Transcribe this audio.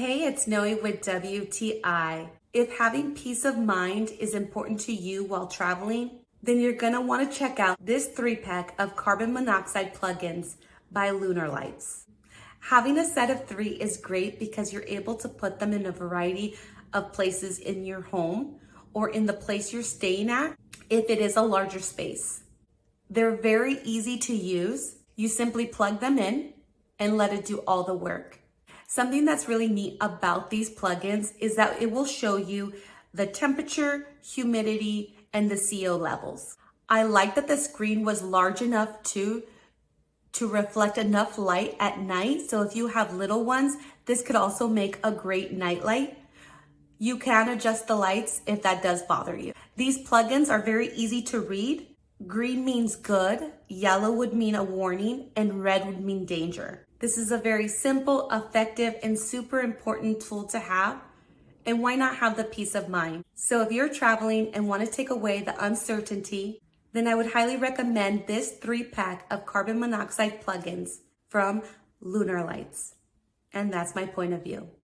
Hey, it's Noe with WTI. If having peace of mind is important to you while traveling, then you're gonna wanna check out this 3-pack of carbon monoxide plugins by Lunarlipes. Having a set of 3 is great because you're able to put them in a variety of places in your home or in the place you're staying at if it is a larger space. They're very easy to use. You simply plug them in and let it do all the work. Something that's really neat about these plugins is that it will show you the temperature, humidity, and the CO levels. I like that the screen was large enough to reflect enough light at night. So if you have little ones, this could also make a great night light. You can adjust the lights if that does bother you. These plugins are very easy to read. Green means good, yellow would mean a warning, and red would mean danger. This is a very simple, effective, and super important tool to have. And why not have the peace of mind? So if you're traveling and want to take away the uncertainty, then I would highly recommend this 3-pack of carbon monoxide plugins from Lunarlipes. And that's my point of view.